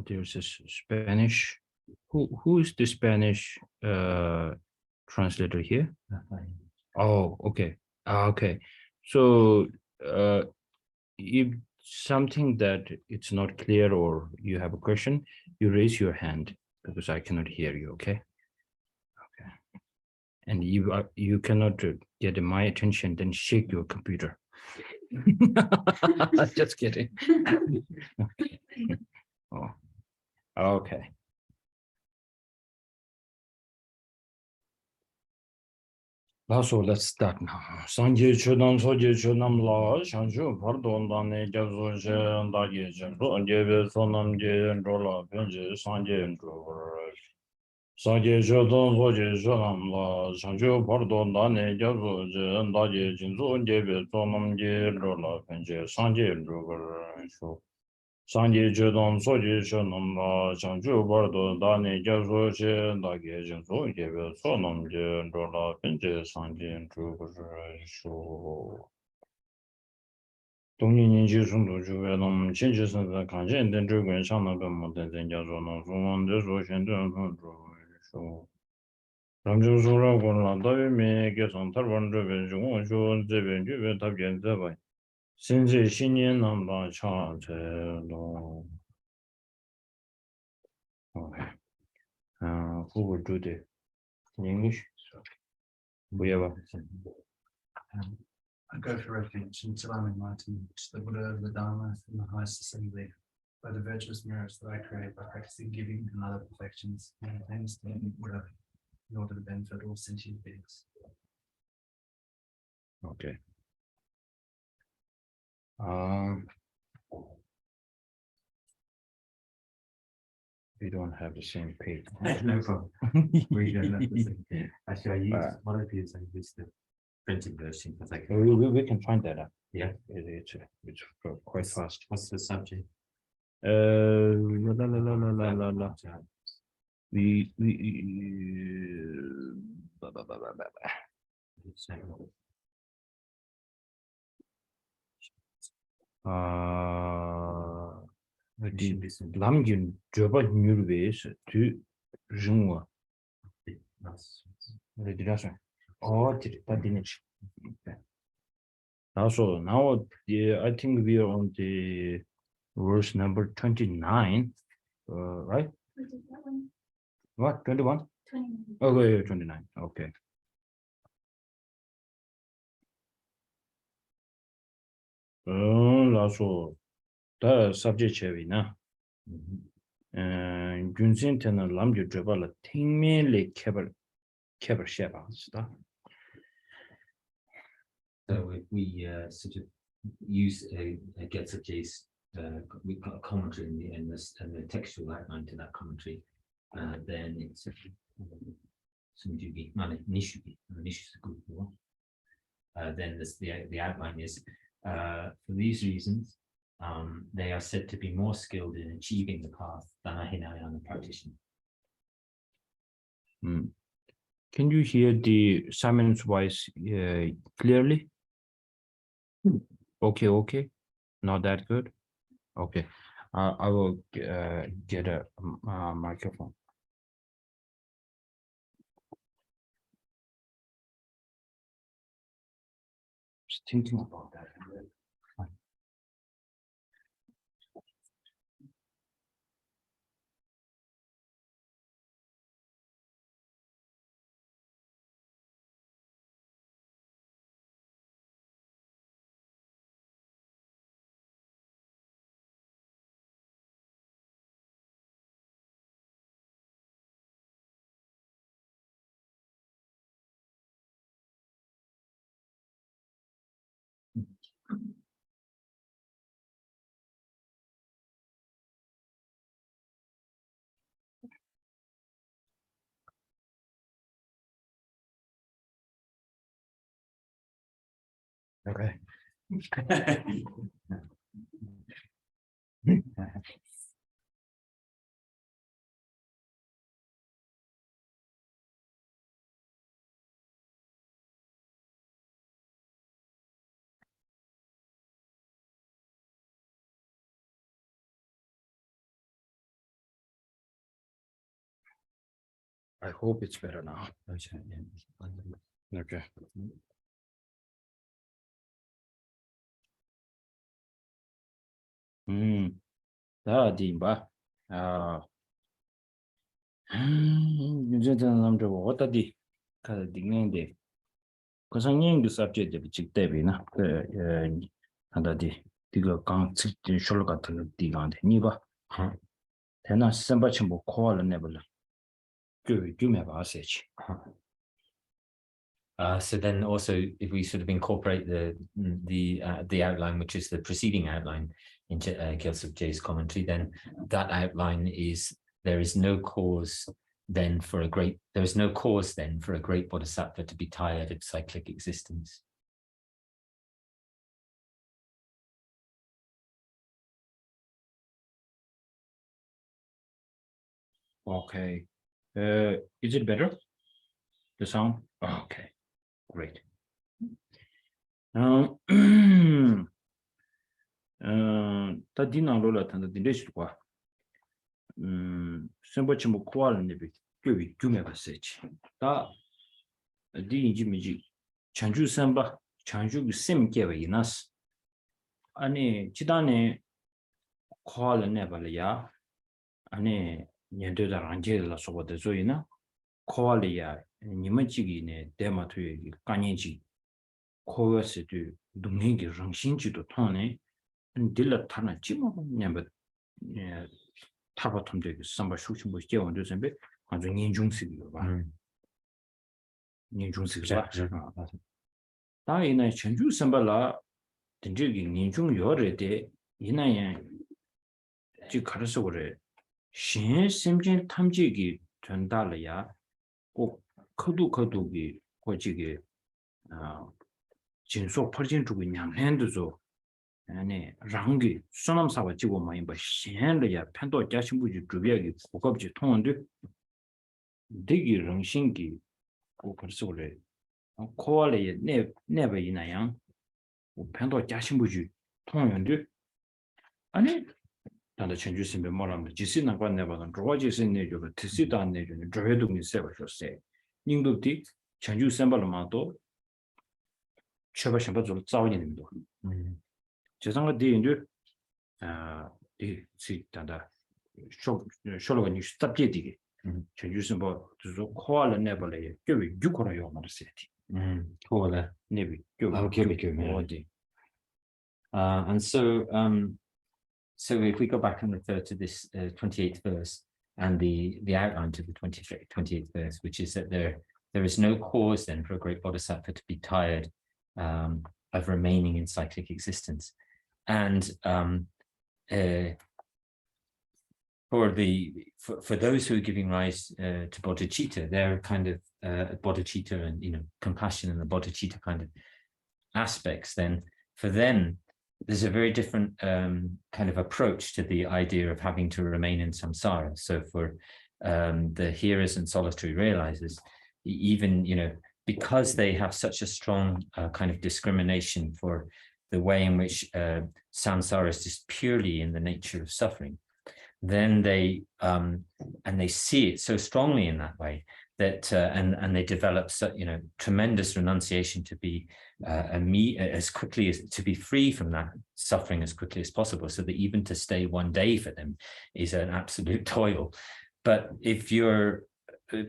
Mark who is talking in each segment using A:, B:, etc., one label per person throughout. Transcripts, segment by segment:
A: there's a Spanish. Who is the Spanish translator here? Oh, okay. Okay. So if something that it's not clear or you have a question, you raise your hand because I cannot hear you, okay? Okay. And you cannot get my attention, then shake your computer. Just kidding. Okay. Oh, okay. So let's start now. Sanje Chudam Soji Chudam La, Shanju, Pardon, Dane, Jazo, Dagi, Jendo, and Jebe Sonam J and Rola, Penji, Sanje and Drover. Sanje Chudam Soji Chudam La, Shanju, Pardon, Dane, Jazo, and Dagi, Jendo, and Jebe Sonam J and Rola, Penji, Sanje and Drover. Sanje Chudam Soji Chudam La, Shanju, Pardon, Dane, Jazo, and Dagi, Jendo, and Jebe Sonam J and Rola, Penji, Sanje and Drover. 동년 인지 중도 주에 너무 진지선다 간전 된 주변 상나가 못된 된자로는 소원들 소신들 소 ramjusuragola dawe geson tarwanjo benjung shon zeben jube tabgen zeba sinje shinyen namba cha che no okay who will do the in English whoever
B: I go for refuge until I'm enlightened, the Buddha, the Dharma, and the highest assembly, by the virtuous merits that I create by practicing giving and other perfections, and thanks to the Buddha in order to benefit all sentient beings.
A: okay we don't have the same page.
B: No problem. We don't have the same thing. Actually, I used one of these. I used the printed version because I can.
A: We can find that out.
B: Yeah,
A: it's quite fast.
B: What's the subject?
A: La, la, la. We blah, blah, blah, blah, blah. 남긴 저번 뉴르베스 두 중화 레디라서 디리니치 also now I think we are on the verse number 29 right what 21 okay 29 okay also the subject chevina 균신 테는 남주 저발라 팅밀리 케벌 쉐바
C: So if we sort of use get such as we've got a commentary in the textual outline to that commentary, then it's Sunjubi, Nishubi, Nish is a good one. Then the outline is for these reasons. They are said to be more skilled in achieving the path than a Hinayana practitioner.
A: Can you hear the Simon's voice clearly? Okay. Not that good. Okay. I will get a microphone. Just thinking about that. Okay. I hope it's better now.
C: Okay, yeah.
A: Okay. 다 디바. 이제 남도 어디디 그 딩는데 그 상행의 subject 직대비나 그 한다디 이거 강측 쇼를 같은 디간데 니바 대나 선바치 뭐 코알을 내볼래 그 주매 봐세지.
C: So then also if we sort of incorporate the outline, which is the preceding outline in Gyaltsab Je's commentary, then that outline is there is no cause then for a great bodhisattva to be tired of cyclic existence.
A: Okay. Is it better? The sound? Okay. Great. 다 디나로라 탄다 디레시과 sembachi mo kwal nebi kyobi gyume basechi da di inji miji chanju semba chanju gu sem kyewa inas ane chidane kwal nebala ya ane nyendo da rangje la soba de zoina kwal ya nimaji gi ne dema tuye gi kanyeji kowa se du dumngi rangshinji do tone dilla tana chima nyamba 타바텀데 삼바 슈슈모 제원도 선배 아주 인중식이요 봐. 인중식이야. 다이나 전주 선발라 된적이 인중 요래데 이나야 지 가르쳐 그래. 신 심진 탐지기 된다려야 꼭 커두기 고지게 진속 퍼진 주고 냠hen도죠. 아니 랑기 소남사와 지고 많이 봐 신뢰야 편도 자신부지 주비하기 고급지 통원데 되게 랑신기 고 그래서 그래 코알에 내가 이나양 편도 자신부지 통원데 아니 단다 전주심에 뭐라면 지시나 관 내봐도 로지신 내주고 뜻이도 안 내주는 저회도 미세버셨어요 닝도디 전주 샘발마도 쳐봐 좀 싸우니님도 제상가 뒤인데 이 단다 쇼로가 니 스탑제디게 전주선 뭐 저 코알을 내버려 껴위 육코라요 말세티
C: 코알라
A: 네비
C: 어디 and so so if we go back and refer to this 28th verse and the outline to the 28th verse, which is that there is no cause then for a great bodhisattva to be tired of remaining in cyclic existence. And for those who are giving rise to bodhicitta, they're kind of bodhicitta and compassion and the bodhicitta kind of aspects. Then for them, there's a very different kind of approach to the idea of having to remain in samsara. So for the hearers and solitary realizers, even because they have such a strong kind of discrimination for the way in which samsara is just purely in the nature of suffering, then they see it so strongly in that way that and they develop tremendous renunciation to be as quickly as to be free from that suffering as quickly as possible, so that even to stay one day for them is an absolute toil. But if you're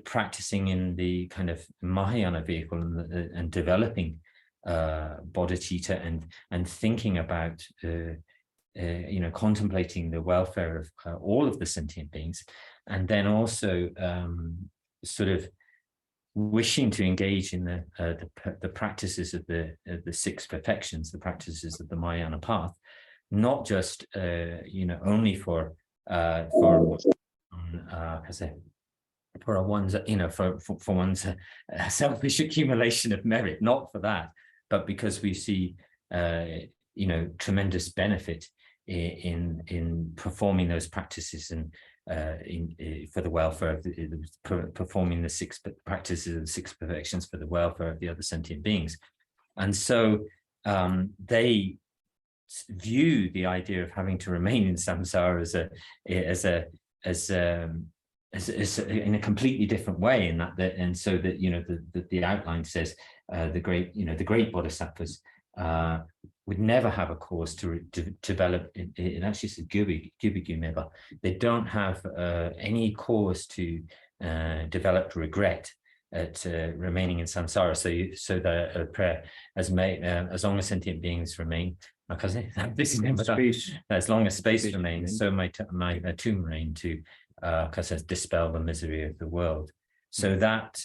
C: practicing in the kind of Mahayana vehicle and developing bodhicitta and thinking about contemplating the welfare of all of the sentient beings, and then also sort of wishing to engage in the practices of the six perfections, the practices of the Mahayana path, not just only for one's for one's selfish accumulation of merit, not for that, but because we see tremendous benefit in performing those practices and for the welfare of performing the six practices of the six perfections for the welfare of the other sentient beings. And so they view the idea of having to remain in samsara is in a completely different way, in that and so that the outline says the great bodhisattvas would never have a cause to develop. It actually says gubigumeba. They don't have any cause to develop regret at remaining in samsara. So that a prayer as long as sentient beings remain, because as long as space remains, so my tomb reign to because dispel the misery of the world. So that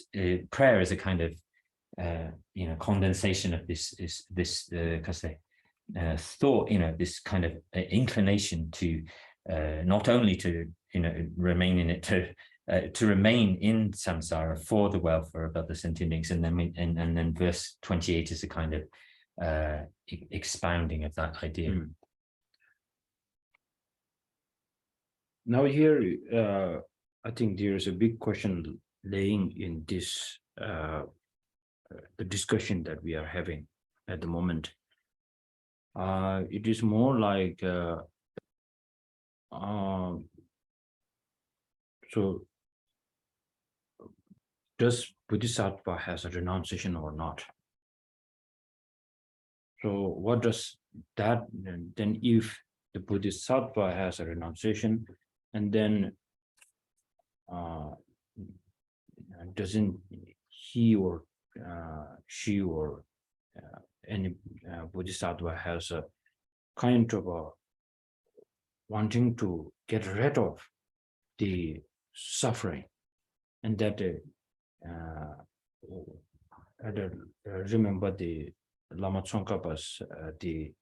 C: prayer is a kind of condensation of this thought, this kind of inclination to not only to remain in it, to remain in samsara for the welfare of other sentient beings, and then verse 28 is a kind of expounding of that idea.
A: Now here, I think there is a big question laying in this the discussion that we are having at the moment. It is more like so does Bodhisattva has a renunciation or not? So what does that then, if the Bodhisattva has a renunciation, and then doesn't he or she or any Bodhisattva has a kind of a wanting to get rid of the suffering, and that remember the Lama Tsongkhapa's the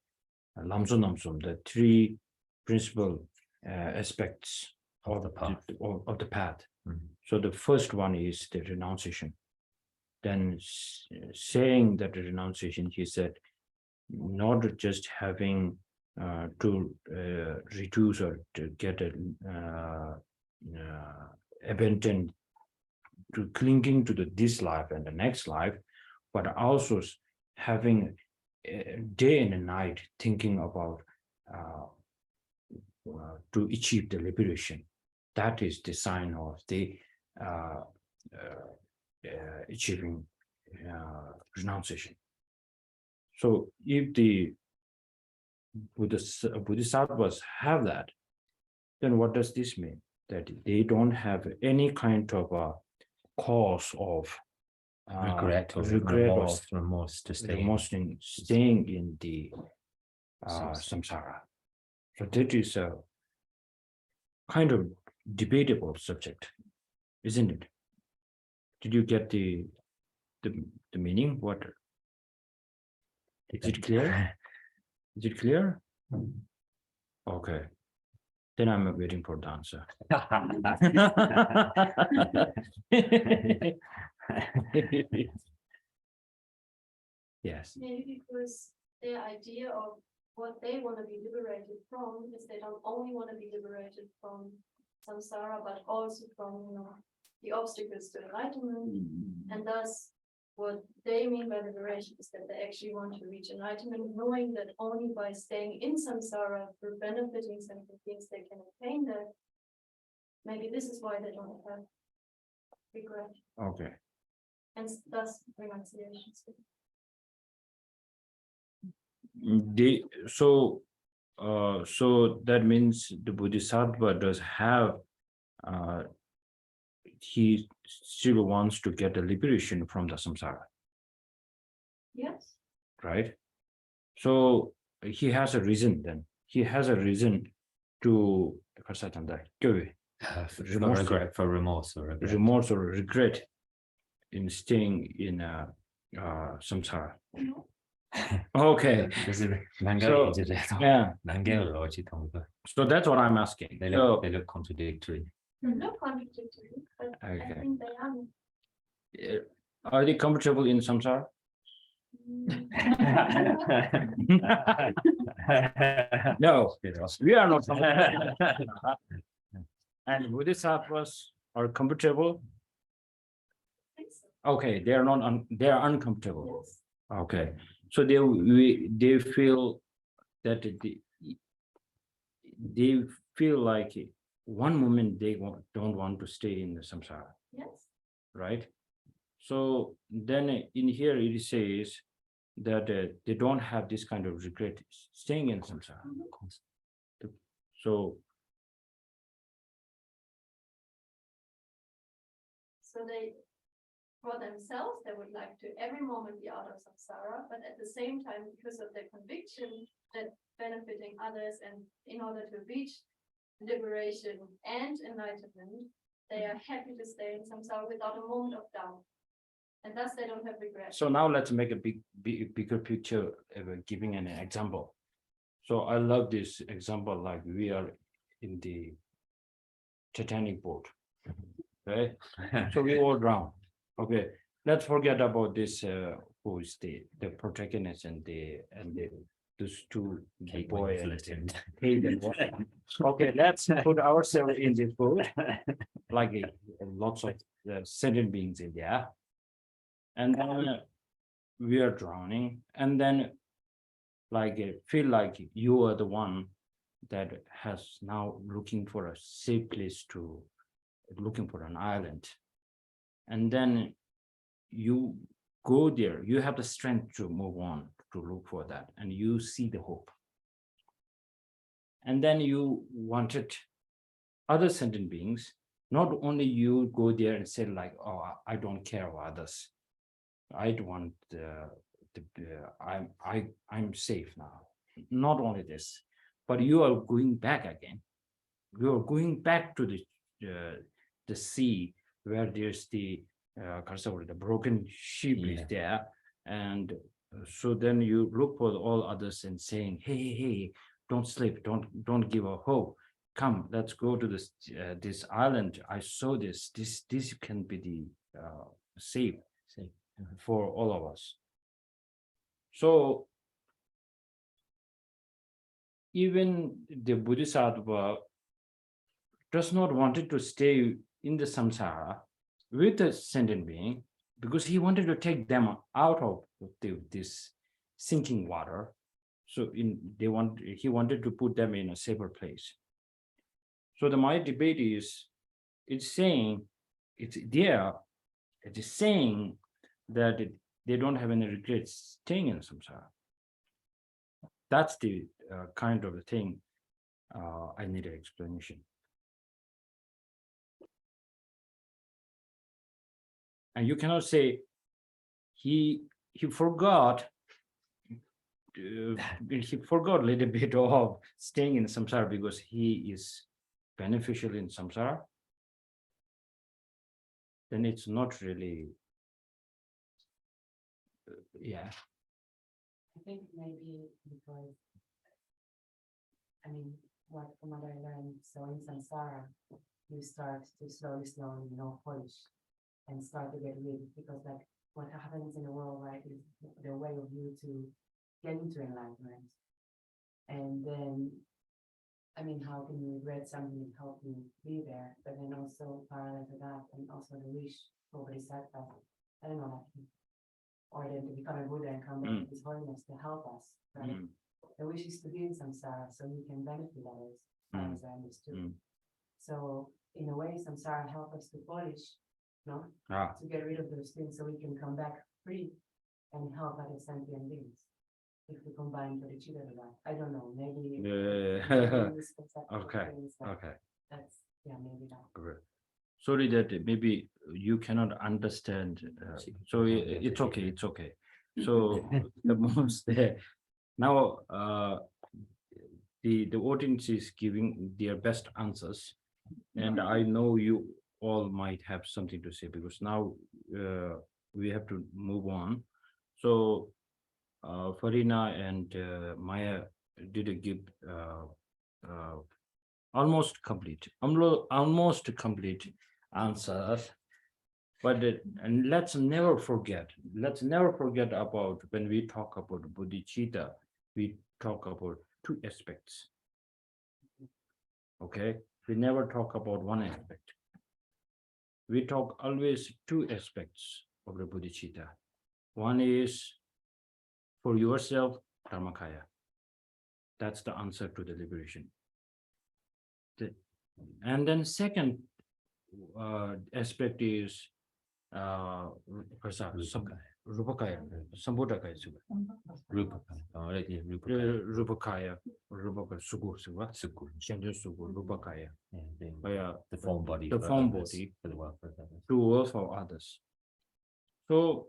A: Lamso Namsum, the three principal aspects of the path. So the first one is the renunciation. Then saying that the renunciation, he said, not just having to reduce or to get abandoned to clinging to this life and the next life, but also having day and night thinking about to achieve the liberation. That is the sign of the achieving renunciation. So if the Bodhisattvas have that, then what does this mean? That they don't have any kind of a cause of
C: regret or remorse to
A: staying in the samsara. So that is a kind of debatable subject, isn't it? Did you get the meaning? What is it clear? Is it clear? Okay. Then I'm waiting for the answer. Yes.
D: Maybe because their idea of what they want to be liberated from is they don't only want to be liberated from samsara, but also from the obstacles to enlightenment. And thus, what they mean by liberation is that they actually want to reach enlightenment, knowing that only by staying in samsara for benefiting sentient beings they can attain that. Maybe this is why they don't have regret.
A: Okay.
D: And thus renunciation.
A: So that means the Bodhisattva does have he still wants to get a liberation from the samsara.
D: Yes.
A: Right? So he has a reason then. He has a reason to
C: remorse
A: or regret in staying in samsara.
D: No.
A: Okay.
C: So,
A: yeah. So that's what I'm asking.
C: They look contradictory.
D: Not contradictory, but I think they are.
A: Are they comfortable in samsara? No, we are not comfortable. And Bodhisattvas are comfortable. Okay, they are not. They are uncomfortable.
D: Yes.
A: Okay, so they feel that they feel like one moment they don't want to stay in the samsara,
D: Yes.
A: right? So then in here it says that they don't have this kind of regret staying in samsara. So
D: they, for themselves, they would like to every moment be out of samsara, but at the same time, because of their conviction that benefiting others and in order to reach liberation and enlightenment, they are happy to stay in samsara without a moment of doubt. And thus they don't have regret.
A: so now let's make a bigger picture, giving an example. So I love this example, like we are in the Titanic boat, right? So we all drown. Okay, let's forget about this. Who is the protagonist and those two, the
C: Kate
A: boy
C: Winslet
A: and Kate and what? Okay, let's put ourselves in this boat, like lots of sentient beings in there, and then we are drowning, and then like feel like you are the one that has now looking for a safe place to looking for an island, and then you go there, you have the strength to move on to look for that, and you see the hope, and then you wanted other sentient beings, not only you go there and say like, oh, I don't care about others, I don't want I'm safe now. Not only this, but you are going back again. You are going back to the sea where there's the broken ship is there, and so then you look for all others and saying, hey, don't sleep, don't give up hope. Come, let's go to this island. I saw this can be the safe for all of us. So even the Bodhisattva does not wanted to stay in the samsara with a sentient being, because he wanted to take them out of this sinking water. So he wanted to put them in a safer place. So my debate is, it's saying that they don't have any regrets staying in samsara. That's the kind of the thing I need an explanation. And you cannot say he forgot a little bit of staying in samsara because he is beneficial in samsara. Then it's not really, yeah.
E: I think maybe because, I mean, from what I learned, so in samsara, you start to slowly, polish and start to get rid, because like what happens in the world, right, is the way of you to get into enlightenment. And then, I mean, how can you regret something that helped you be there? But then also parallel to that, and also the wish for Bodhisattva, I don't know, or then to become a Buddha and come back to his holiness to help us, right? The wish is to be in samsara so you can benefit others, as I understood. So in a way, samsara helps us to polish, to get rid of those things so we can come back free and help other sentient beings. If we combine bodhicitta with that, I don't know, maybe.
A: Okay.
E: That's, maybe that.
A: Sorry that maybe you cannot understand. So it's okay. So the most now the audience is giving their best answers, and I know you all might have something to say, because now we have to move on. So Farina and Maya did give almost complete answers, but and let's never forget about, when we talk about bodhicitta, we talk about two aspects. Okay, we never talk about one aspect. We talk always two aspects of the bodhicitta. One is for yourself, dharmakaya. That's the answer to the liberation. And then second aspect is Rupakaya, Sambodhakaya Suga. Rupakaya, Rupaka Sugu Suga, Shandu Sugu, Rupakaya.
C: The form body.
A: The
C: for
A: form
C: others,
A: body.
C: for the welfare of others.
A: To work for others. So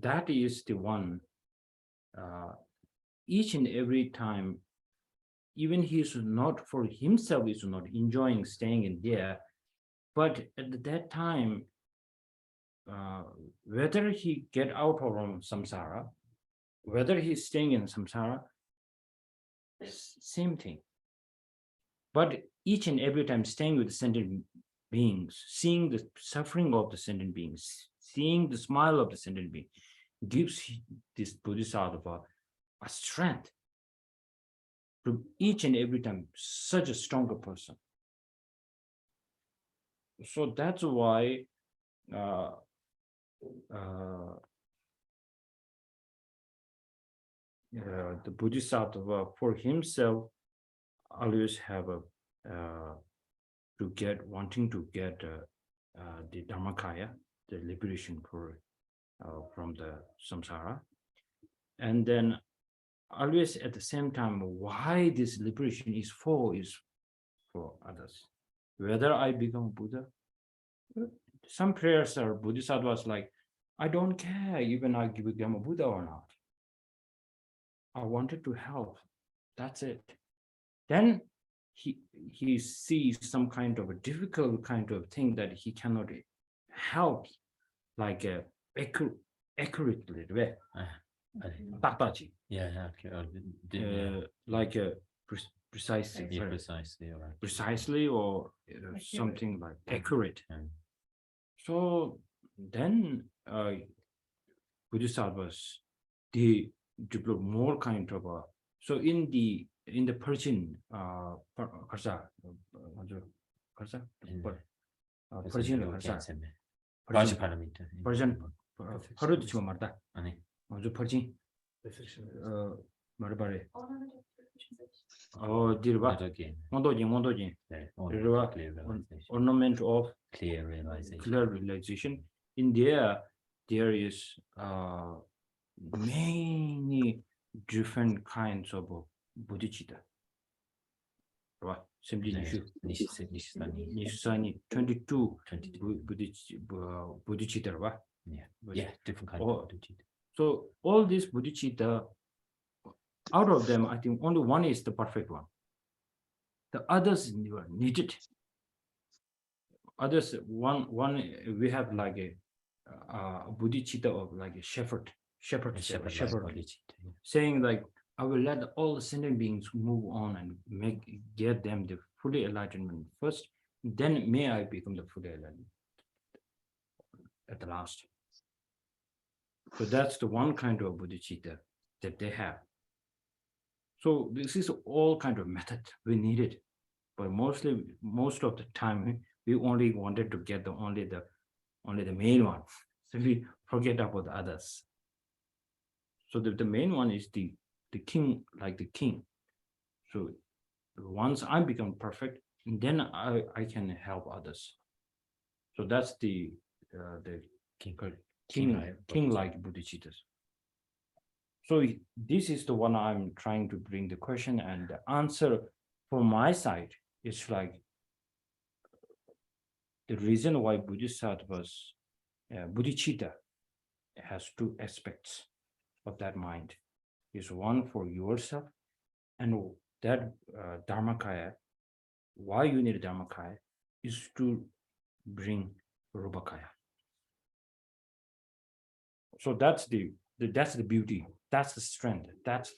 A: that is the one. Each and every time, even he is not for himself, is not enjoying staying in there, but at that time, whether he get out from samsara, whether he's staying in samsara, same thing. But each and every time staying with the sentient beings, seeing the suffering of the sentient beings, seeing the smile of the sentient being, gives this Bodhisattva a strength to each and every time such a stronger person. So that's why the Bodhisattva for himself always have a wanting to get the Dharmakaya, the liberation from the samsara, and then always at the same time why this liberation is for others. Whether I become Buddha, some prayers are Bodhisattvas like, I don't care even I become a Buddha or not. I wanted to help. That's it. Then he sees some kind of a difficult kind of thing that he cannot help, like accurately, right? Tataji. Like precisely.
C: Yeah, precisely. All right.
A: Precisely or something like accurate. So then Bodhisattvas, they develop more kind of a, so in the Persian Persian ornament of
C: clear realization.
A: Clear realization. In there is many different kinds of bodhicitta. Right? Simply Nishusani 22 bodhicitta, right?
C: Yeah, different kinds
A: Oh,
C: of bodhicitta.
A: So all these bodhicitta, out of them, I think only one is the perfect one. The others were needed. Others, one we have like a bodhicitta of like a shepherd, saying like, I will let all the sentient beings move on and get them the fully enlightenment first, then may I become the fully enlightened at the last. So that's the one kind of bodhicitta that they have. So this is all kind of method we needed, but most of the time we only wanted to get only the main one. So we forget about the others. So the main one is the king, like the king. So once I become perfect, then I can help others. So that's the king-like bodhicittas. So this is the one I'm trying to bring the question, and the answer from my side is like the reason why Bodhisattvas, bodhicitta has two aspects of that mind. Is one for yourself, and that Dharmakaya, why you need Dharmakaya is to bring Rupakaya. So that's the beauty, that's the strength, that's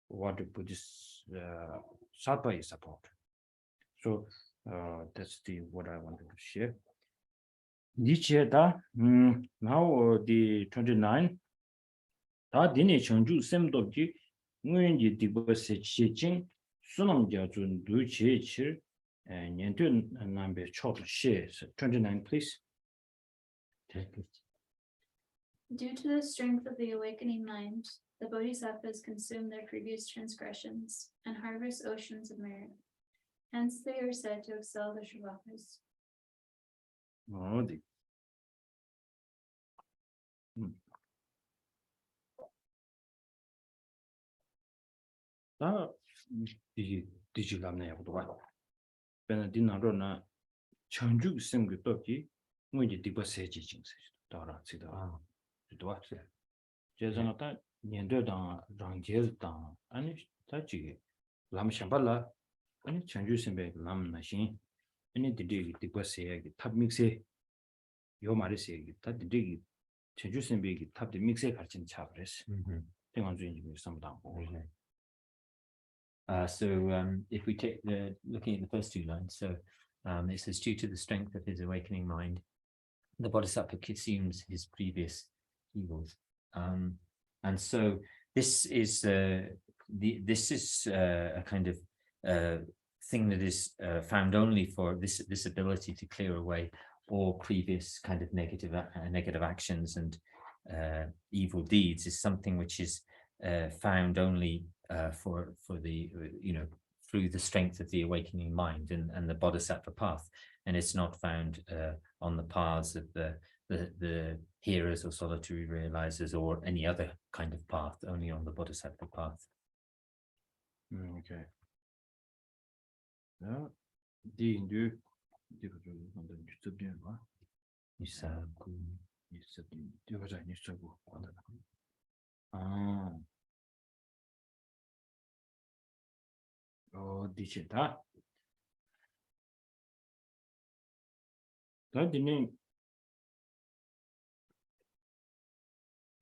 A: what the Buddhist Sattva is about. So that's what I wanted to share. Now the 29. Da dine changju semdobji nguyenji digba seching sunam jazun du chechir nyentu nambe chot she. 29, please.
D: Due to the strength of the awakening mind, the Bodhisattvas consume their previous transgressions and harvest oceans of merit. Hence they are said to excel the Shavakas.
A: 어디? 다 디지털네 보다. 배는 디나로나 천주 생기 또기 뭐지 디버세지 진짜. 따라 지다. 또 제자나타 년도당 랑제당 아니 다지 람샴발라 아니 천주 생배 람나신 아니 디디 디버세기 탑 믹세 요 말이세기 다 디디 천주 생배기 탑 믹세 같이 차버렸어. 대만 주인이 상담.
C: If we take looking at the first two lines, so it says, due to the strength of his awakening mind, the Bodhisattva consumes his previous evils. And so this is a kind of thing that is found only for this ability to clear away all previous kind of negative actions and evil deeds is something which is found only for the through the strength of the awakening mind and the Bodhisattva path, and it's not found on the paths of the hearers or solitary realizers or any other kind of path, only on the Bodhisattva path.
A: Okay. Yeah. The bodhicitta. That the name.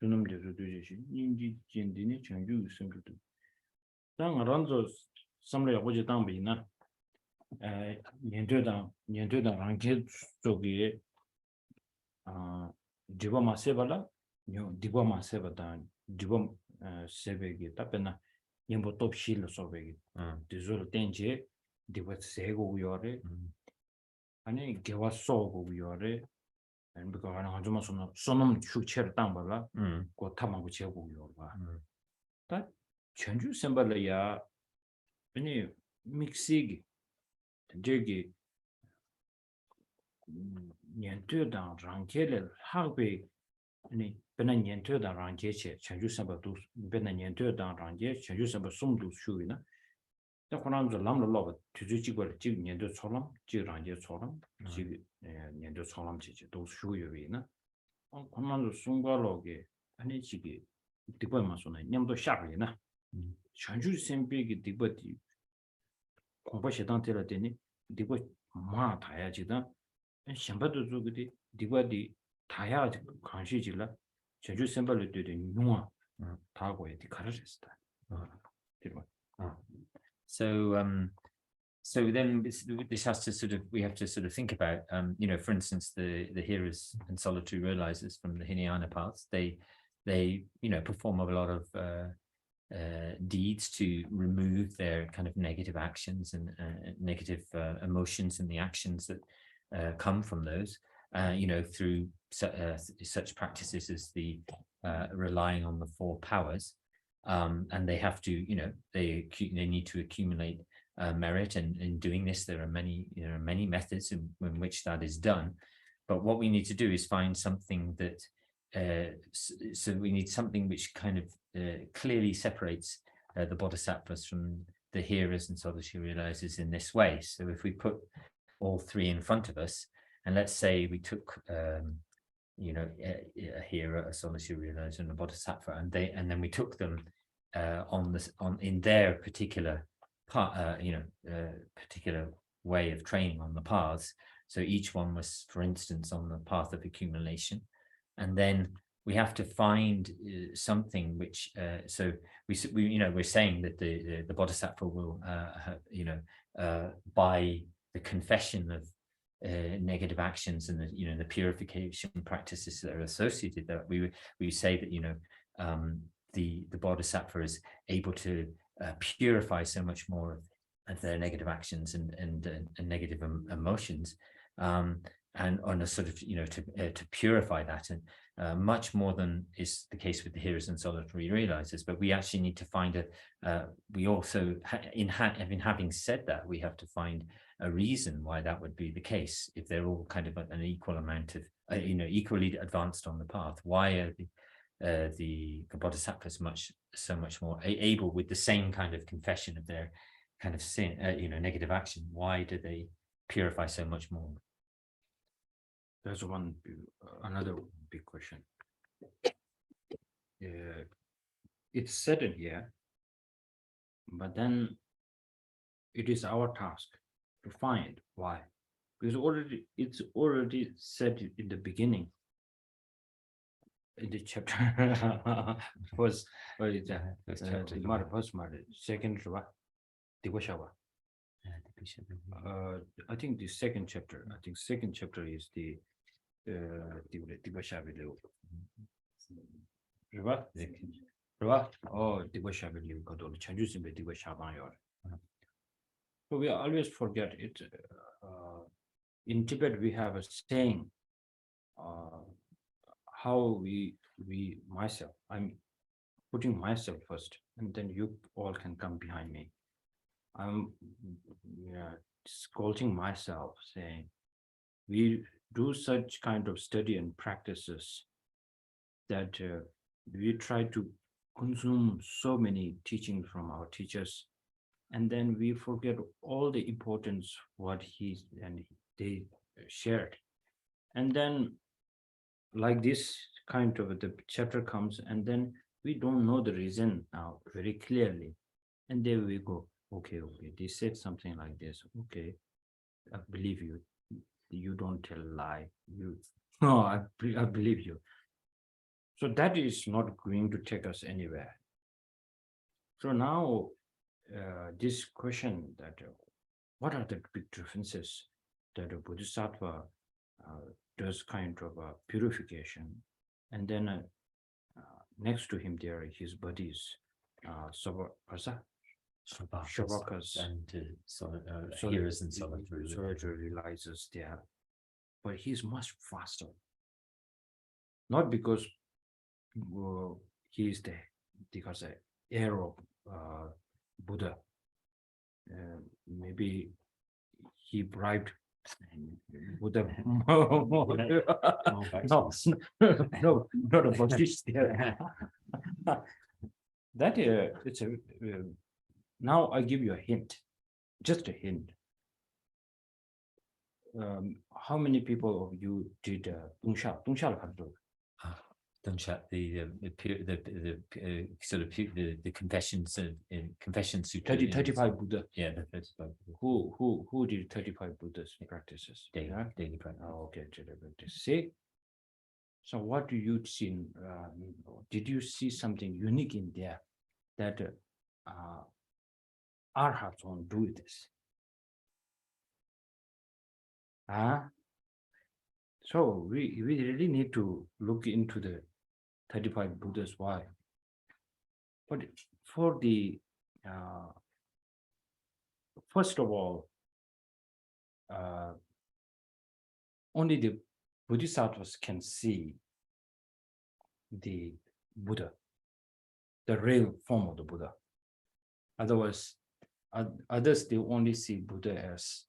A: Tunamderu dujishi, Ninji Jindini Chanju Singleton. Tang Ranzo Samley Wojitambina Yentuda Ranket Sogi Diboma Sebala, Diboma Sebadan, Dibom Sebegi, Tapena, Yembo Top Shield Sobegi, Dizul Tenje, Dibot Sego Yore, and give us so Yore. And because I know sonum chucher tambala, go tamaguche yoba. That change symbol ya any mixig jiggy Nientu dan rankele harbe any benanientu dan rankeche, change symbol to benanientu dan ranke, change symbol sum do shuina. The Koran the lam love to jiggle jig nientu solam, jig ranke solam, jig. 년도 처럼지지 또 수요일이나 그만도 순간로게 아니지기 디버만 손에 냠도 샤르이나 전주 셈비기 디버디 공부시단 때라더니 디버 마 다야지다 샴바도 주기디 디버디 다야 관시지라 전주 셈발을 때도 용아 다고에 디카르스다 디버
C: So then this has to we have to sort of think about, for instance, the hearers and solitary realizers from the Hinayana paths, they perform a lot of deeds to remove their kind of negative actions and negative emotions and the actions that come from those, through such practices as the relying on the four powers, and they have to, they need to accumulate merit, and in doing this there are many methods in which that is done. But what we need to do is find something that so we need something which kind of clearly separates the bodhisattvas from the hearers and solitary realizers in this way. So if we put all three in front of us, and let's say we took a hearer, a solitary realizer, and a bodhisattva, and then we took them in their particular particular way of training on the paths. So each one was, for instance, on the path of accumulation, and then we have to find something which so we're saying that the bodhisattva will by the confession of negative actions and the purification practices that are associated, that we say that the bodhisattva is able to purify so much more of their negative actions and negative emotions, and on a sort of, to purify that, and much more than is the case with the hearers and solitary realizers. But we actually need to find we also, having said that, we have to find a reason why that would be the case. If they're all kind of an equal amount of, equally advanced on the path, why are the bodhisattvas so much more able, with the same kind of confession of their kind of sin, negative action? Why do they purify so much more?
A: There's another big question. It's said in here, but then it is our task to find why. Because it's already said in the beginning, in the chapter. First second, I think the second chapter. I think second chapter is the Divashavilu. Oh, Divashavilu got all the changes in the Divashavan. So we always forget it. In Tibet, we have a saying, how myself, I'm putting myself first, and then you all can come behind me. I'm scolding myself, saying, we do such kind of study and practices that we try to consume so many teachings from our teachers, and then we forget all the importance what they shared. And then like this kind of the chapter comes, and then we don't know the reason now very clearly. And there we go, okay, they said something like this. Okay, I believe you. You don't tell a lie. I believe you. So that is not going to take us anywhere. So now this question that what are the big differences that a Bodhisattva does kind of a purification, and then next to him there his buddies, Shavakas
C: and hearers and
A: solitary realizes there, but he's much faster. Not because he is because heir of Buddha. Maybe he bribed Buddha. No, not a Buddhist there. That it's a. Now I give you a hint, just a hint. How many people of you did Dunsha?
C: Don't chat the sort of the confessions confession sutra.
A: 35 Buddha.
C: Yeah, the 35 Buddha.
A: Who did 35 Buddhas practices?
C: Daily practice.
A: Okay, daily practice. See. So what do you see? Did you see something unique in there that arhats won't do this? So we really need to look into the 35 Buddhas. Why? But for the first of all, only the Bodhisattvas can see the Buddha, the real form of the Buddha. Otherwise, others, they only see Buddha as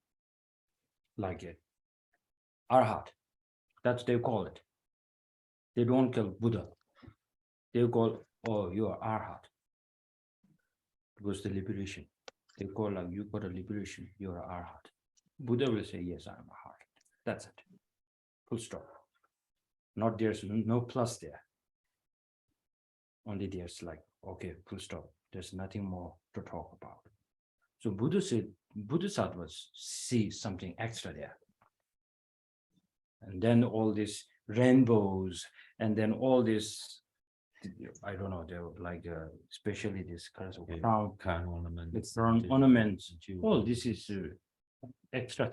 A: like a arhat. That's they call it. They don't call Buddha. They call, oh, you are arhat. Because the liberation. They call like, you got a liberation, you're an arhat. Buddha will say, yes, I'm a heart. That's it. Full stop. Not there's no plus there. Only there's like, okay, full stop. There's nothing more to talk about. So Buddha said, Bodhisattvas see something extra there. And then all these rainbows, and then all this, I don't know, they're like especially this kind of crown ornaments, ornaments. All this is extra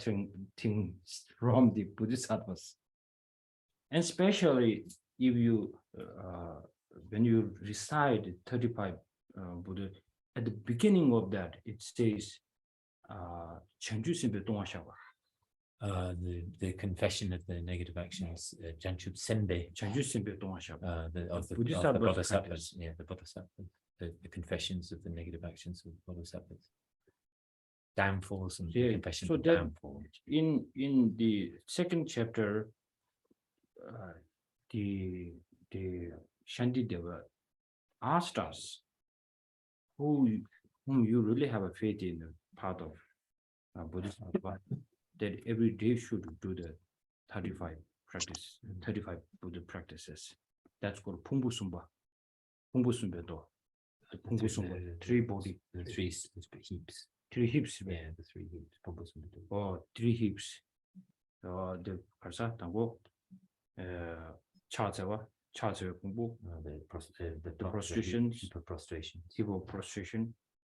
A: things from the Bodhisattvas. And especially if you, when you recite 35 Buddha, at the beginning of that, it says, Chanju Simpe Tonga Shava.
C: The confession of the negative actions, Janchub Senbei,
A: 전주심배 동아샵.
C: of the
A: Bodhisattvas
C: Bodhisattvas, yeah, the Bodhisattvas, the confessions of the negative actions of the Bodhisattvas, downfalls and
A: Yeah,
C: the confession
A: so
C: of
A: that-
C: downfall.
A: In the second chapter, the Shantideva asked us whom you really have a faith in the path of Bodhisattva, that every day should do the 35 Buddha practices. That's called Pumbusumba. Pumbusumbedo. The Pumbusumba, three body,
C: The three heaps.
A: 3 hips.
C: Yeah, the 3 heaps. Pumbusumbedo.
A: Or 3 hips. The Parsa Tango, Chazawa, Kumbu,
C: The
A: prostrations.
C: heap of prostration.
A: heap of prostration,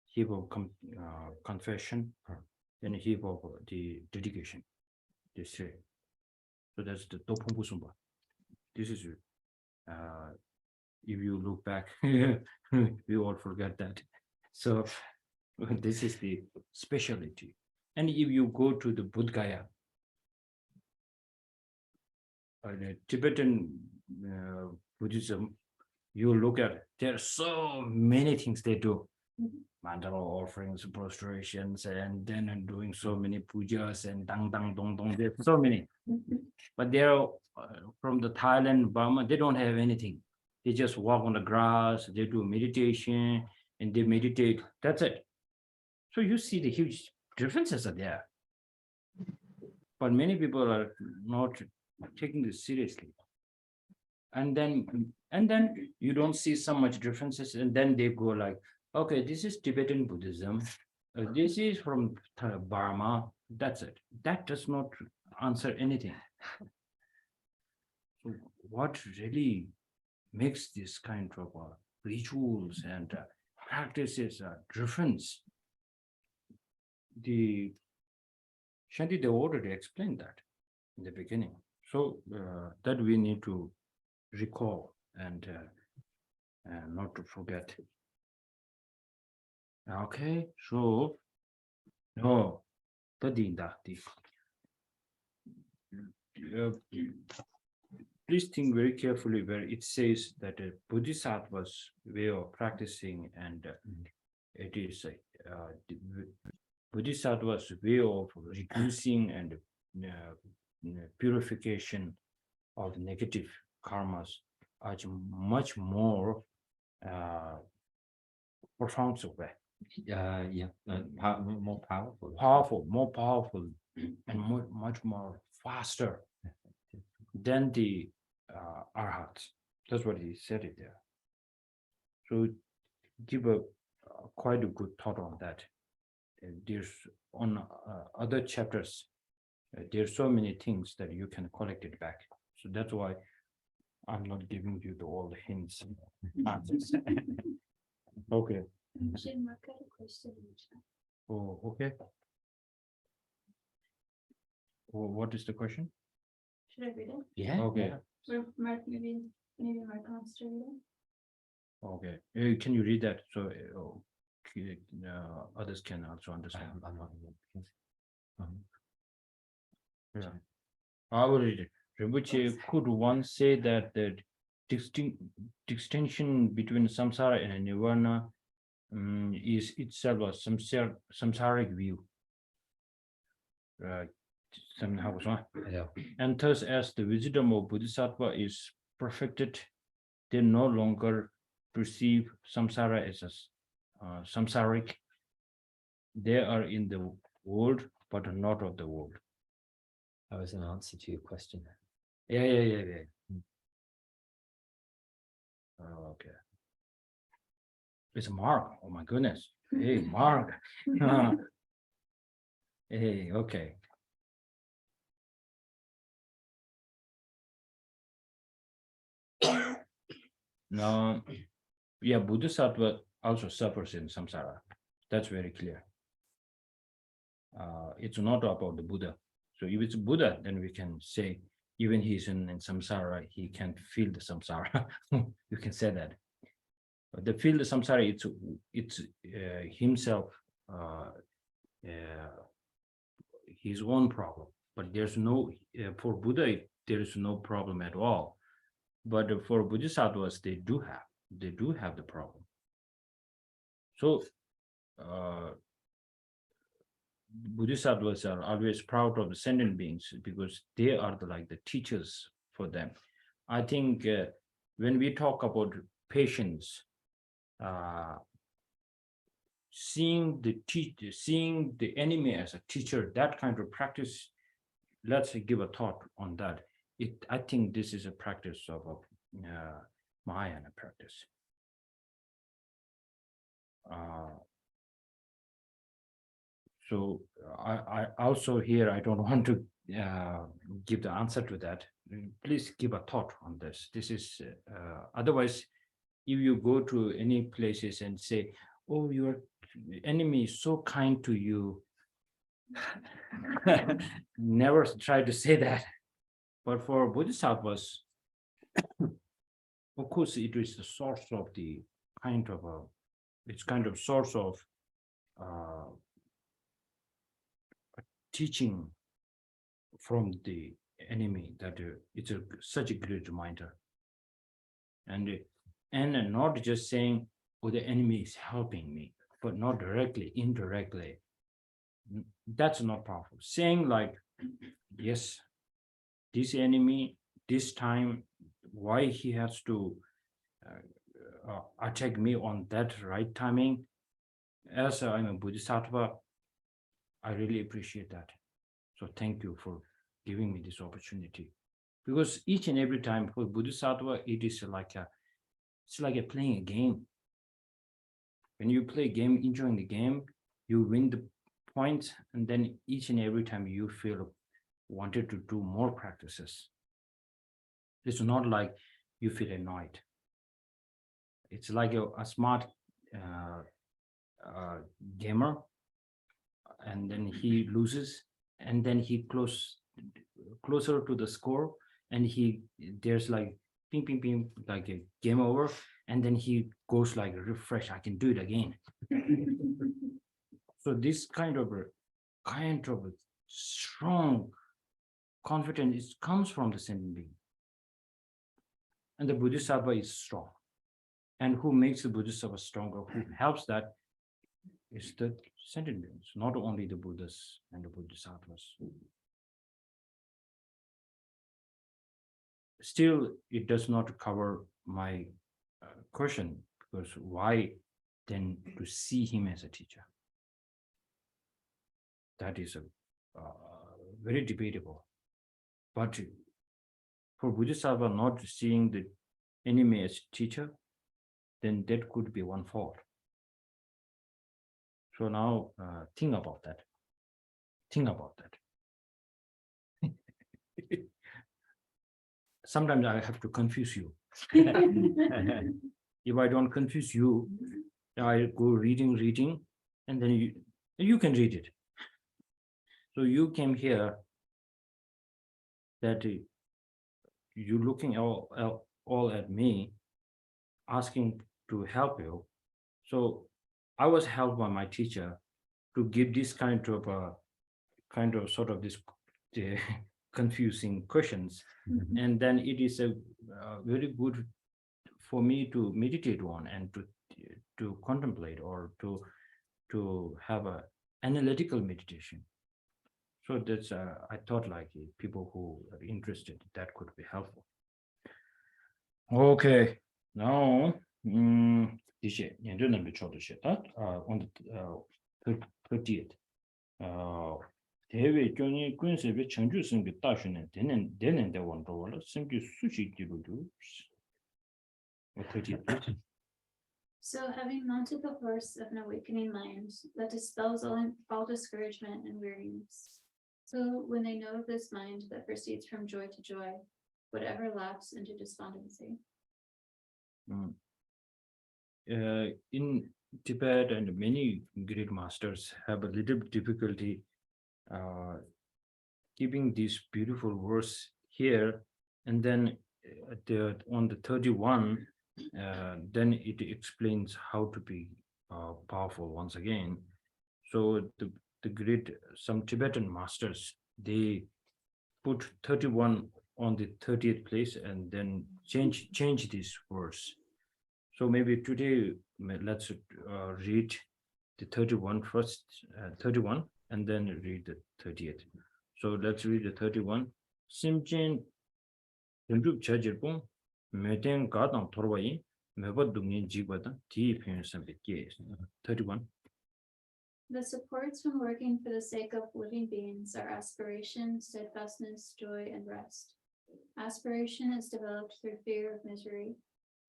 A: heap of confession, and heap of the dedication. This three. So that's the Dopumbu Sumba. This is if you look back, we all forget that. So this is the specialty. And if you go to the Bodhgaya, the Tibetan Buddhism, you look at, there are so many things they do. Mandala offerings, prostrations, and then doing so many pujas and dang dang dong dong. There's so many. But they're from the Thailand, Burma, they don't have anything. They just walk on the grass, they do meditation, and they meditate. That's it. So you see the huge differences are there. But many people are not taking this seriously. And then you don't see so much differences, and then they go like, okay, this is Tibetan Buddhism. This is from Burma. That's it. That does not answer anything. So what really makes this kind of rituals and practices a difference? The Shantideva already explained that in the beginning. So that we need to recall and not to forget. Okay, so no, please think very carefully where it says that a Bodhisattva's way of practicing, and it is Bodhisattva's way of reducing and purification of negative karmas are much more profound way.
C: More powerful.
A: More powerful, and much more faster than the arhats. That's what he said it there. So give a quite a good thought on that. There's on other chapters, there's so many things that you can collect it back. So that's why I'm not giving you all the hints. Answers. Okay.
D: Should Mark got a question in the chat?
A: Oh, okay. What is the question?
D: Should I read it?
C: Yeah.
A: Okay.
D: Or Mark, maybe Mark wants to read it.
A: Okay. Can you read that so others can also understand?
C: I'm not.
A: Yeah. I will read it. Rinpoche, could one say that the distinction between samsara and nirvana is itself a samsaric view?
C: Yeah.
A: And thus, as the wisdom of Bodhisattva is perfected, they no longer perceive samsara as a samsaric. They are in the world, but not of the world.
C: That was an answer to your question.
A: Yeah. Okay. It's Mark. Oh my goodness. Hey, Mark. Hey, okay. Now, yeah, Bodhisattva also suffers in samsara. That's very clear. It's not about the Buddha. So if it's Buddha, then we can say even he's in samsara, he can feel the samsara. You can say that. But the feel the samsara, it's himself, his own problem. but there's no, for Buddha, there is no problem at all. But for Bodhisattvas, they do have the problem. So Bodhisattvas are always proud of the sentient beings because they are like the teachers for them. I think when we talk about patience, seeing the enemy as a teacher, that kind of practice, let's give a thought on that. I think this is a practice of Mahayana practice. So I also here, I don't want to give the answer to that. Please give a thought on this. This is otherwise, if you go to any places and say, oh, your enemy is so kind to you, never try to say that. But for Bodhisattvas, of course, it is the source of the kind of it's kind of source of teaching from the enemy, that it's such a great reminder. And not just saying, oh, the enemy is helping me, but not directly, indirectly. That's not powerful. Saying like, yes, this enemy, this time, why he has to attack me on that right timing. As I'm a Bodhisattva, I really appreciate that. So thank you for giving me this opportunity. Because each and every time for Bodhisattva, it is like playing a game. When you play a game, enjoying the game, you win the points, and then each and every time you feel wanted to do more practices. It's not like you feel annoyed. It's like a smart gamer, and then he loses, and then he closer to the score, and there's like ping ping ping, like a game over, and then he goes like refresh, I can do it again. So this kind of strong confidence comes from the sentient being, and the Bodhisattva is strong. And who makes the Bodhisattva stronger, who helps that, is the sentient beings, not only the Buddhas and the Bodhisattvas. Still, it does not cover my question, because why then to see him as a teacher? That is very debatable. But for Bodhisattva not seeing the enemy as teacher, then that could be one fault. So now think about that. Think about that. Sometimes I have to confuse you. If I don't confuse you, I go reading, and then you can read it. So you came here that you looking all at me, asking to help you. So I was helped by my teacher to give this kind of sort of this confusing questions. And then it is a very good for me to meditate on and to contemplate, or to have a analytical meditation. So that's I thought like people who are interested, that could be helpful. Okay, now on the 30th. 대외 경이 군세비 청주승비 다시는 되는 데 원도로 승기 수식 기록도 30th.
D: So having mounted the horse of an awakening mind that dispels all discouragement and weariness. So when they know this mind that proceeds from joy to joy, would ever lapse into despondency.
A: In Tibet, and many great masters have a little difficulty keeping this beautiful verse here, and then on the 31, then it explains how to be powerful once again. So the great, some Tibetan masters, they put 31 on the 30th place and then change this verse. So maybe today let's read the 31 first, 31, and then read the 30th. So let's read the 31. Simchen Yunjuk Chajirpong, Meten Gadang Torwai, Mebadungin Jibada, T. 31.
F: The supports when working for the sake of living beings are aspiration, steadfastness, joy, and rest. Aspiration is developed through fear of misery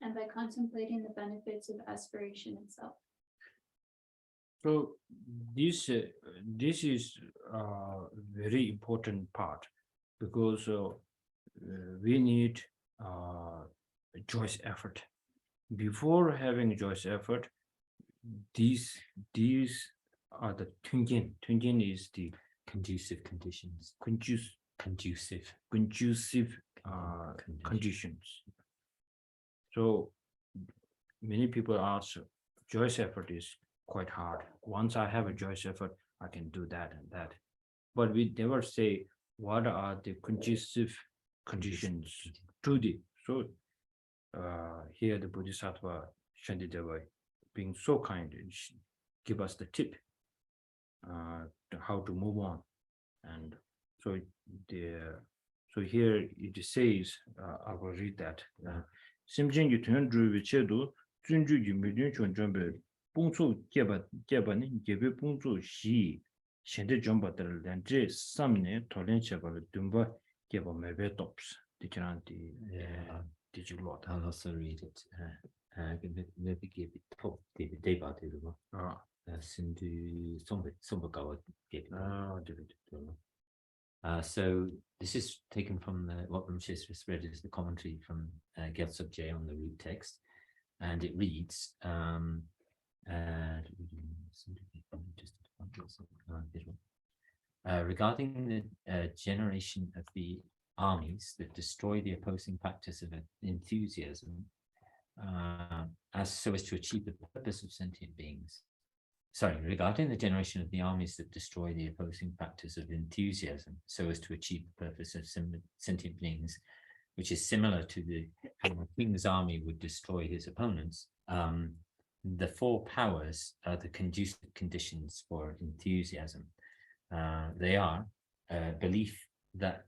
F: and by contemplating the benefits of aspiration itself.
A: So this is a very important part because we need joyous effort. Before having joyous effort, these are the Tunjin. Tunjin is the
C: Conducive conditions.
A: conducive
C: Conducive
A: conditions. So many people ask, joyous effort is quite hard. Once I have a joyous effort, I can do that and that. But we never say what are the conducive conditions to the. So here the Bodhisattva Shantideva being so kind, give us the tip how to move on. And so here it says, I will read that. Simjin you turn drew with Chedu, Junju you million jumper, Pungsu Gebani, Gebe Pungsu Shi, Shende Jumba and J. Samne, Tolenchaba, Dumba, Geba Mebe Tops, the Chiranti, did you lot?
C: I'll also read it. Maybe give it top the deba to the Sindu Sombagawa gave it. So this is taken from what Rinpoche just read is the commentary from Gyaltsab J on the root text, and it reads regarding the generation of the armies that destroy the opposing factors of enthusiasm as so as to achieve the purpose of sentient beings. Sorry, regarding the generation of the armies that destroy the opposing factors of enthusiasm so as to achieve the purpose of sentient beings, which is similar to the how a king's army would destroy his opponents. The four powers are the conducive conditions for enthusiasm. They are belief that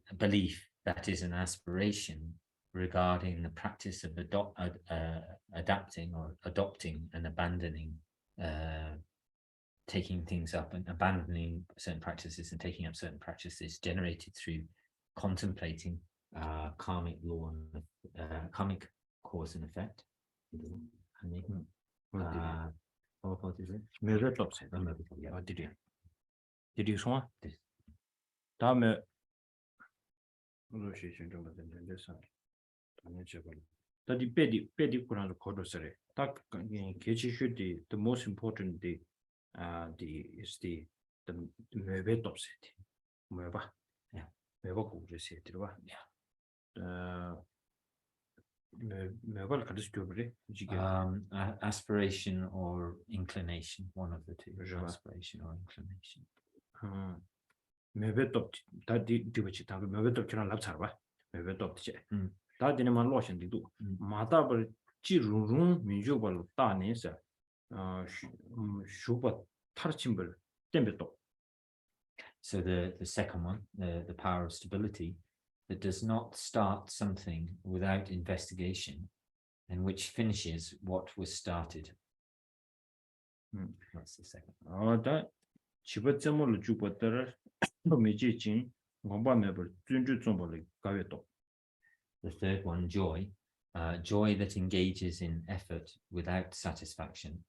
C: is an aspiration regarding the practice of adapting or adopting and abandoning, taking things up and abandoning certain practices and taking up certain practices generated through contemplating karmic law and karmic cause and effect. What is it?
A: Did you swan? Dame the most important is the
C: aspiration or inclination, one of the two. Aspiration or inclination. So the second one, the power of stability, that does not start something without investigation and which finishes what was started. That's the second. The third one, joy. Joy that engages in effort without satisfaction,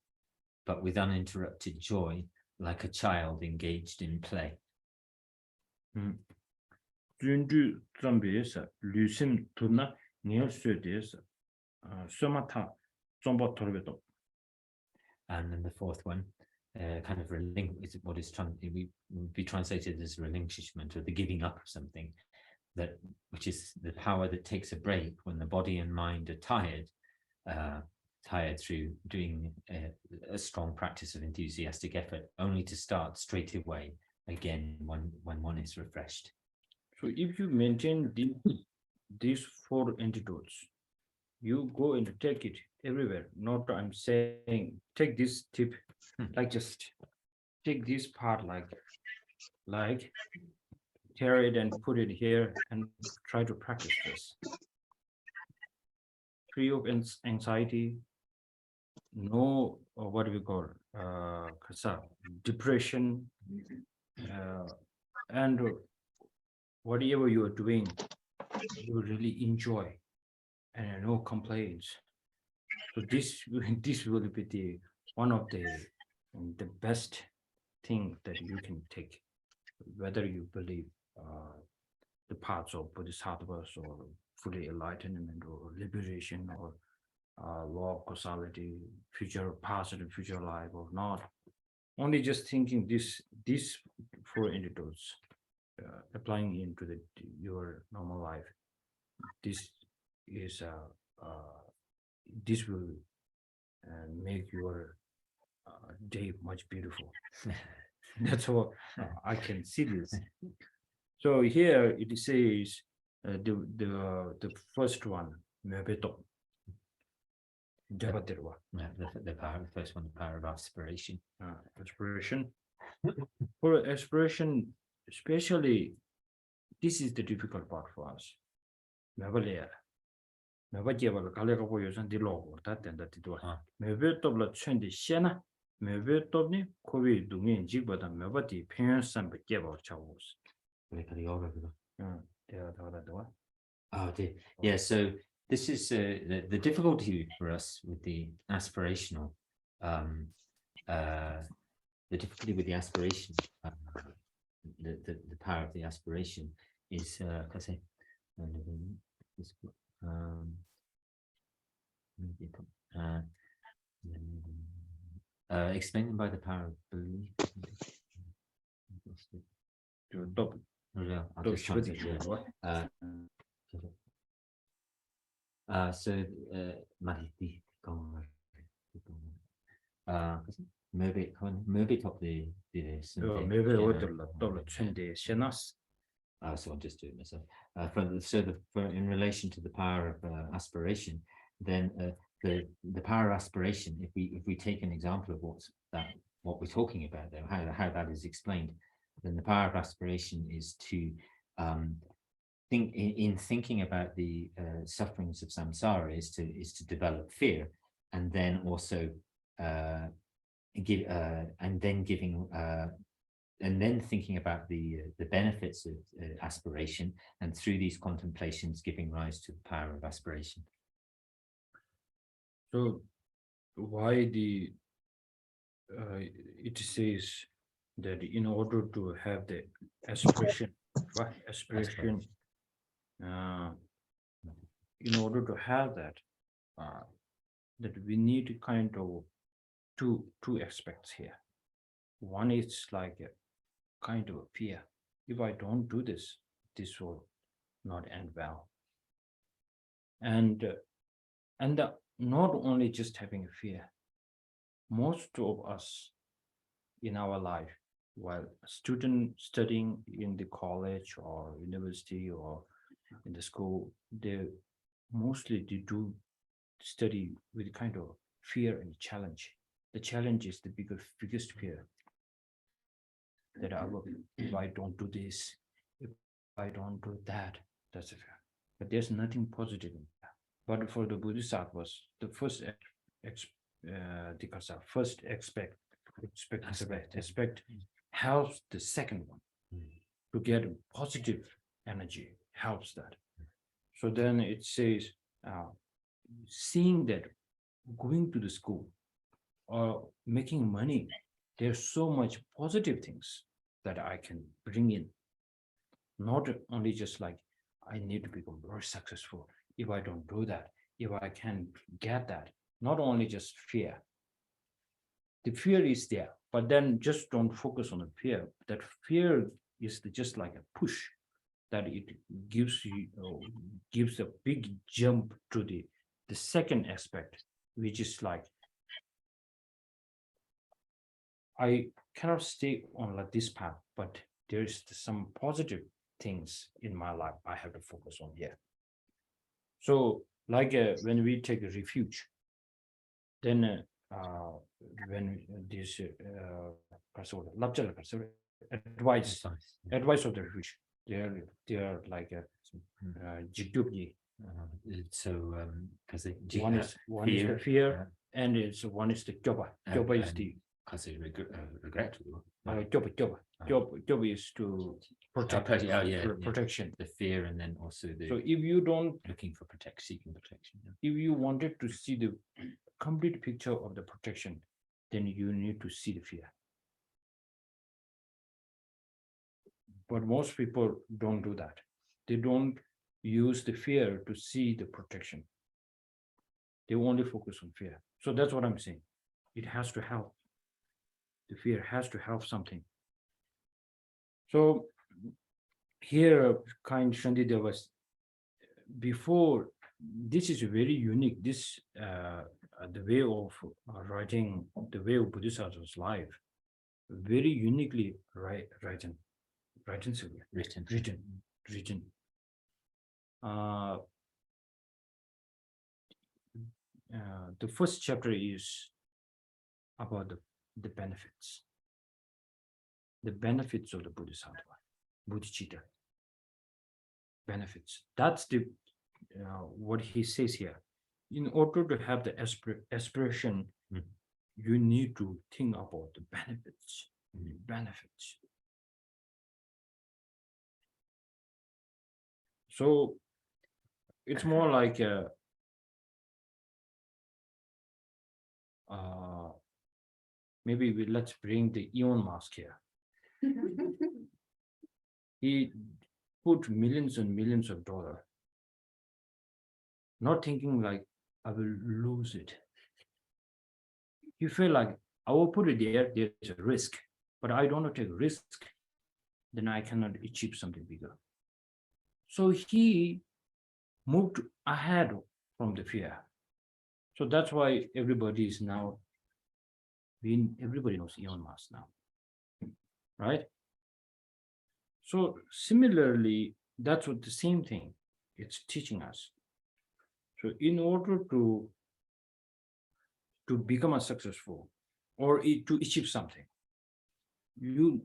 C: but with uninterrupted joy, like a child engaged in play.
A: And
C: then the fourth one, kind of what is would be translated as relinquishment, or the giving up of something, which is the power that takes a break when the body and mind are tired through doing a strong practice of enthusiastic effort, only to start straight away again when one is refreshed.
A: So if you maintain these four antidotes, you go and take it everywhere. Not I'm saying take this tip, like just take this part like tear it and put it here and try to practice this. Free of anxiety, no what we call depression, and whatever you are doing, you really enjoy and no complaints. So this this will be the one of the best thing that you can take, whether you believe the paths of bodhisattvas or fully enlightenment or liberation or law of causality, future past and future life or not. Only just thinking these four antidotes, applying into your normal life. This is this will make your day much beautiful. That's how I can see this. So here it says the first one, mebeto. Jabatirwa.
C: Yeah, the power, the first one, the power of aspiration.
A: Aspiration. For aspiration, especially, this is the difficult part for us. Mebalea. Mebajebal Kaleko Yosan di Logo, that and that it was. Mebetobla Chendi Shena, Mebetobni, Kovi Dungin Jigbata Mebati, Parents and Bekeba Chavos.
C: Oh, dear. Yeah, so this is the difficulty for us with the aspirational, the difficulty with the aspiration, the power of the aspiration is, explained by the power of belief. I'll just translate, yeah. So maybe top the so I'll just do it myself. In relation to the power of aspiration, then the power of aspiration, if we take an example of what we're talking about there, how that is explained, then the power of aspiration is to thinking about the sufferings of samsara is to develop fear, and then also and then thinking about the benefits of aspiration, and through these contemplations giving rise to the power of aspiration.
A: So why it says that in order to have the aspiration, right? Aspiration, in order to have that, that we need kind of two aspects here. One is like a kind of a fear. If I don't do this, this will not end well. And not only just having a fear, most of us in our life, while a student studying in the college or university or in the school, they do study with kind of fear and challenge. The challenge is the biggest fear. That if I don't do this, if I don't do that, that's a fear. But there's nothing positive in that. But for the Bodhisattvas, the first aspect helps the second one to get positive energy, helps that. So then it says, seeing that going to the school or making money, there's so much positive things that I can bring in. Not only just like, I need to become very successful. If I don't do that, if I can't get that, not only just fear. The fear is there, but then just don't focus on the fear. That fear is just like a push, that it gives a big jump to the second aspect, which is like, I cannot stay on like this path, but there is some positive things in my life, I have to focus on here. So like when we take a refuge, then when this advice of the refuge, they are like a jigdubji.
C: Because
A: One is the fear, and one is the joba. Joba is the
C: regret.
A: joba is to protect, protection.
C: The fear, and then also the
A: So if you don't,
C: looking for seeking protection.
A: if you wanted to see the complete picture of the protection, then you need to see the fear. But most people don't do that. They don't use the fear to see the protection. They only focus on fear. So that's what I'm saying. It has to help. The fear has to help something. So here, kind Shantideva was before. This is very unique. This the way of writing, the way of Bodhisattva's life, very uniquely written. The first chapter is about the benefits. The benefits of the Bodhisattva, bodhicitta. Benefits. That's the what he says here. In order to have the aspiration, you need to think about the benefits. Benefits. So it's more like maybe let's bring the Elon Musk here. He put millions and millions of dollars, not thinking like I will lose it. You feel like I will put it there, there's a risk, but I don't want to take a risk, then I cannot achieve something bigger. So he moved ahead from the fear. So that's why everybody is now, everybody knows Elon Musk now, right? So similarly, that's what the same thing it's teaching us. So in order to become a successful or to achieve something, you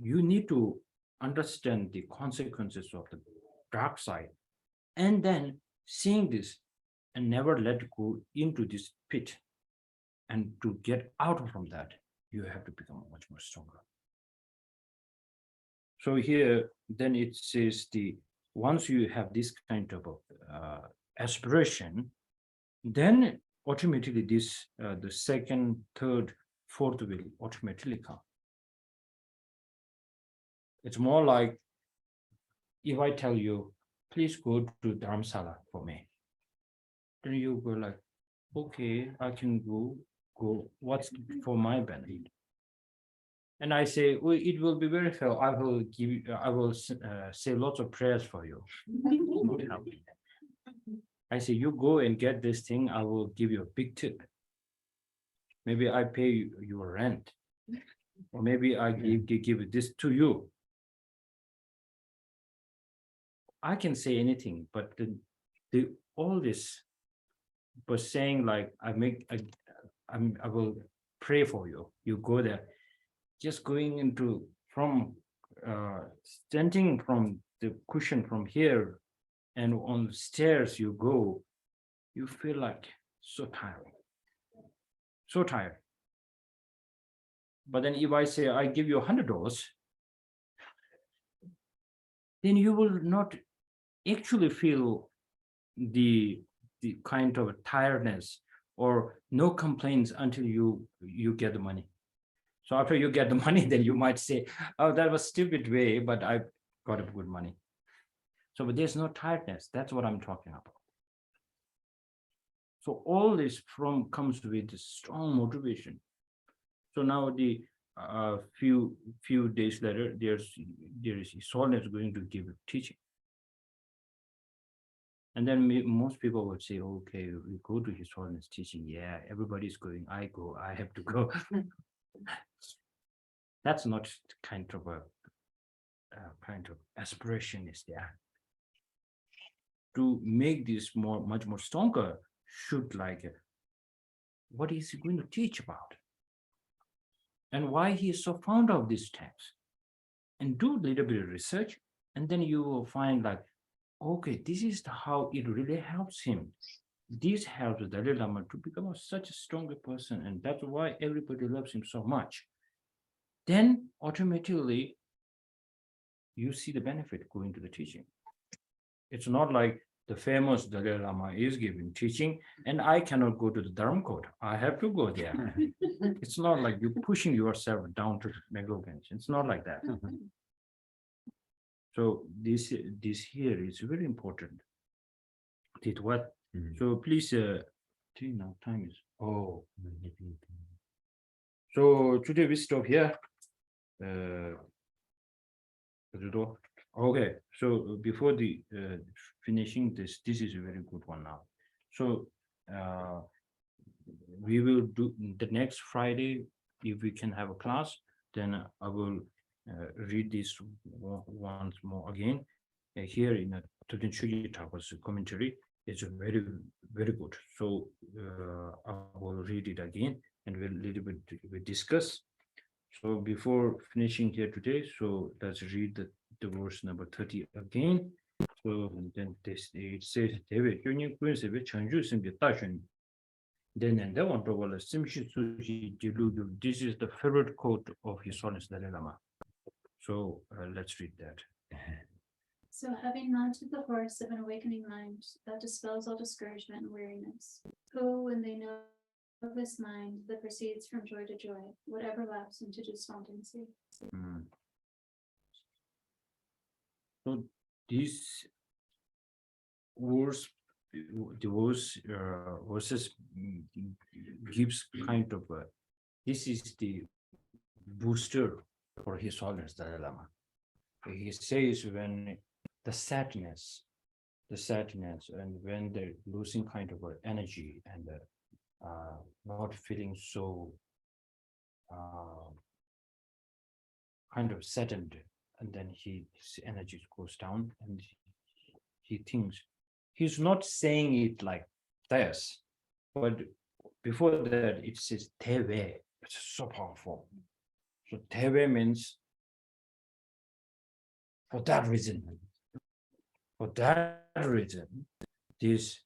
A: need to understand the consequences of the dark side, and then seeing this and never let go into this pit. And to get out from that, you have to become much more stronger. So here, then it says once you have this kind of aspiration, then automatically this the second, third, fourth will automatically come. It's more like if I tell you, please go to Dharamsala for me. Then you go like, okay, I can go. What's for my benefit? And I say, well, it will be very fair. I will say lots of prayers for you. I say, you go and get this thing. I will give you a big tip. Maybe I pay you your rent, or maybe I give this to you. I can say anything, but all this, but saying like I will pray for you. You go there, just going into standing from the cushion from here, and on the stairs you go, you feel like so tired. But then if I say I give you $100, then you will not actually feel the kind of tiredness or no complaints until you get the money. So after you get the money, then you might say, oh, that was stupid way, but I got a good money. So but there's no tiredness. That's what I'm talking about. So all this comes with strong motivation. So now the few days later, there is His Holiness going to give a teaching. And then most people would say, okay, we go to His Holiness teaching. Yeah, everybody's going. I go. I have to go. That's not kind of kind of aspiration is there. To make this much more stronger, should like, what is he going to teach about? And why he is so fond of this text? And do a little bit of research, and then you will find like, okay, this is how it really helps him. This helps the Dalai Lama to become such a stronger person, and that's why everybody loves him so much. Then automatically you see the benefit going to the teaching. It's not like the famous Dalai Lama is giving teaching and I cannot go to the Dharma court. I have to go there. It's not like you're pushing yourself down to the Megalobench. It's not like that. So this here is very important. Did what? So please, now time is, so today we stop here. Okay, so before the finishing this is a very good one now. So we will do the next Friday, if we can have a class, then I will read this once more again. Here in a Todinchuji Thakur's commentary, it's very, very good. So I will read it again and we'll little bit we discuss. So before finishing here today, so let's read the verse number 30 again. So then this it says, then and they want to this is the favorite quote of His Holiness Dalai Lama. So let's read that.
F: So having mounted the horse of an awakening mind that dispels all discouragement and weariness, who, when they know of this mind that proceeds from joy to joy, would ever lapse into despondency.
A: So this verse, verses gives kind of a, this is the booster for His Holiness Dalai Lama. He says when the sadness and when they're losing kind of energy and not feeling so kind of saddened, and then his energy goes down and he thinks, he's not saying it like this, but before that it says Teve. It's so powerful. So Teve means for that reason, this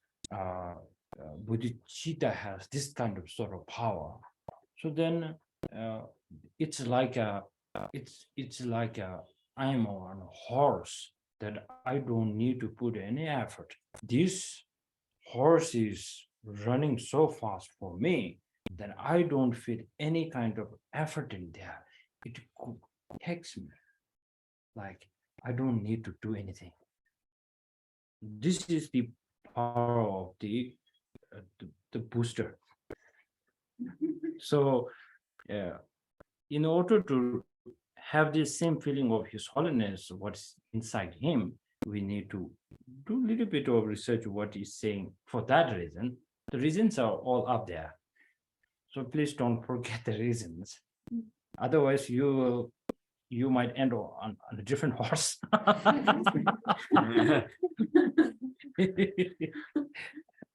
A: bodhicitta has this kind of sort of power. So then it's like I'm on a horse that I don't need to put any effort. This horse is running so fast for me that I don't feel any kind of effort in there. It takes me like I don't need to do anything. This is the power of the booster. So in order to have the same feeling of His Holiness, what's inside him, we need to do a little bit of research what he's saying. For that reason, the reasons are all up there. So please don't forget the reasons. Otherwise, you might end on a different horse.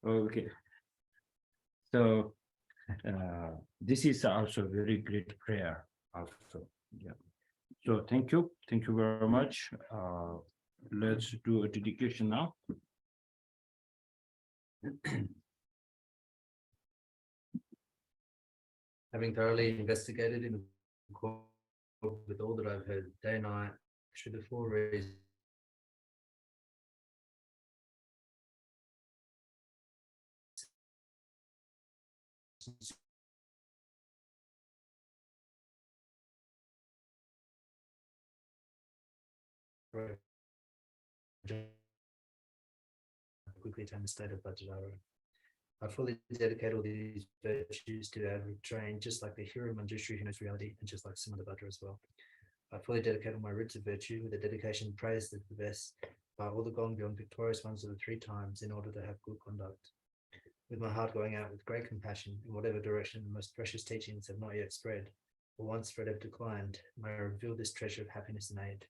A: Okay. So this is also a very great prayer also. Yeah. So thank you very much. Let's do a dedication now.
B: Having thoroughly investigated in accord with all that I've heard day and night through the 4 reasons quickly attain the state of Bodhisattva. I fully dedicate all these virtues to average train, just like the hero Manjushri who knows reality, and just like Samantabhadra as well. I fully dedicate all my roots of virtue with a dedication praised as the best by all the gone beyond victorious ones of the 3 times in order to have good conduct. With my heart going out with great compassion in whatever direction the most precious teachings have not yet spread, or once spread have declined, may I reveal this treasure of happiness and aid.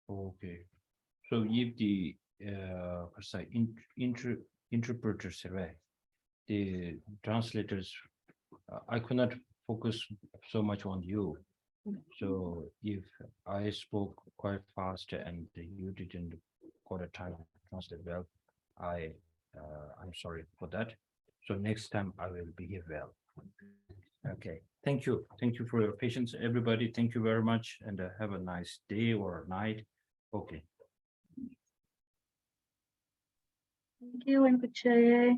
A: Okay. So if the interpreters right, the translators, I could not focus so much on you. So if I spoke quite fast and you didn't got a time to translate well, I'm sorry for that. So next time I will behave well. Okay, thank you. Thank you for your patience, everybody. Thank you very much, and have a nice day or night. Okay.
F: Thank you, Rinpoche.